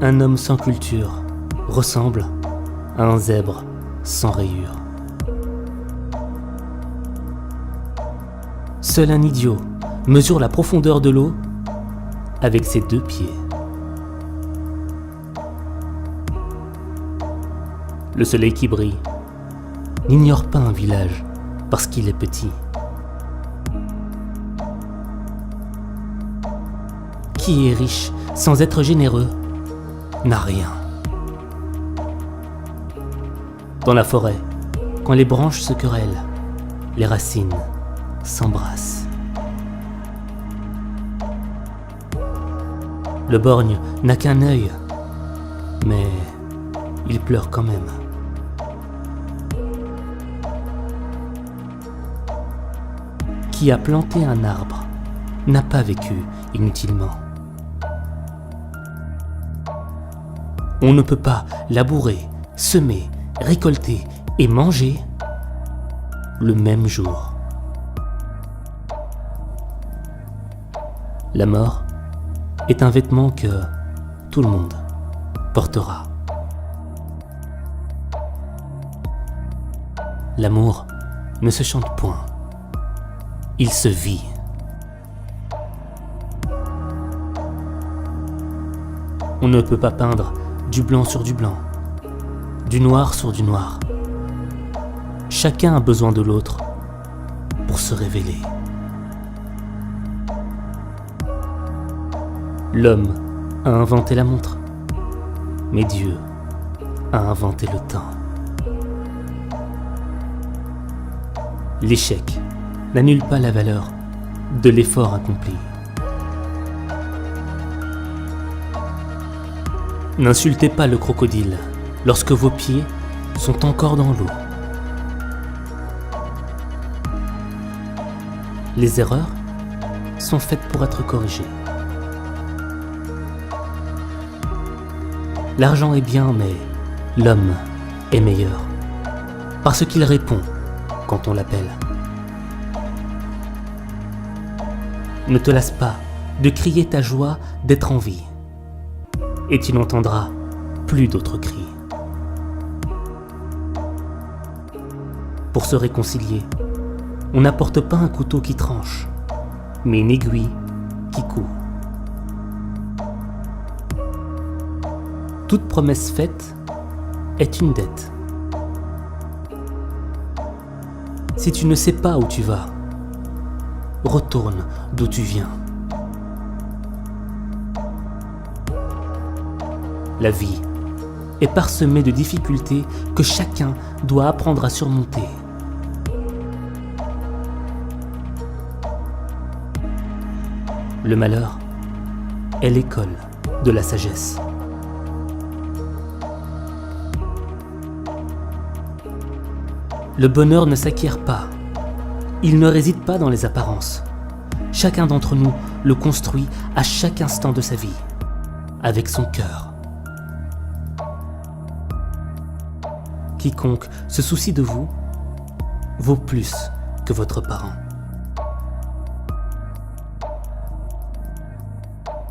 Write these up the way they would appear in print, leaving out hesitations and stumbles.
Un homme sans culture ressemble à un zèbre sans rayures. Seul un idiot mesure la profondeur de l'eau avec ses 2 pieds. Le soleil qui brille n'ignore pas un village parce qu'il est petit. Qui est riche sans être généreux n'a rien. Dans la forêt, quand les branches se querellent, les racines s'embrassent. Le borgne n'a qu'un œil, mais il pleure quand même. Qui a planté un arbre n'a pas vécu inutilement. On ne peut pas labourer, semer, récolter et manger le même jour. La mort est un vêtement que tout le monde portera. L'amour ne se chante point, il se vit. On ne peut pas peindre du blanc sur du blanc, du noir sur du noir. Chacun a besoin de l'autre pour se révéler. L'homme a inventé la montre, mais Dieu a inventé le temps. L'échec n'annule pas la valeur de l'effort accompli. N'insultez pas le crocodile lorsque vos pieds sont encore dans l'eau. Les erreurs sont faites pour être corrigées. L'argent est bien, mais l'homme est meilleur, parce qu'il répond quand on l'appelle. Ne te lasse pas de crier ta joie d'être en vie, et tu n'entendras plus d'autres cris. Pour se réconcilier, on n'apporte pas un couteau qui tranche, mais une aiguille qui coud. Toute promesse faite est une dette. Si tu ne sais pas où tu vas, retourne d'où tu viens. La vie est parsemée de difficultés que chacun doit apprendre à surmonter. Le malheur est l'école de la sagesse. Le bonheur ne s'acquiert pas. Il ne réside pas dans les apparences. Chacun d'entre nous le construit à chaque instant de sa vie, avec son cœur. Quiconque se soucie de vous vaut plus que votre parent.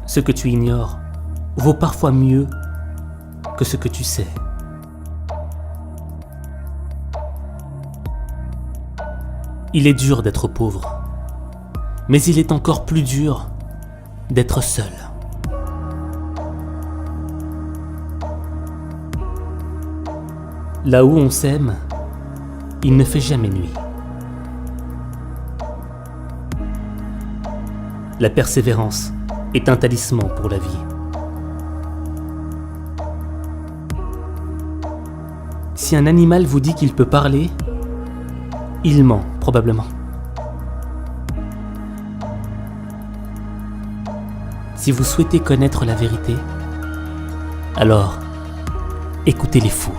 Ce que tu ignores vaut parfois mieux que ce que tu sais. Il est dur d'être pauvre, mais il est encore plus dur d'être seul. Là où on s'aime, il ne fait jamais nuit. La persévérance est un talisman pour la vie. Si un animal vous dit qu'il peut parler, il ment probablement. Si vous souhaitez connaître la vérité, alors écoutez les fous.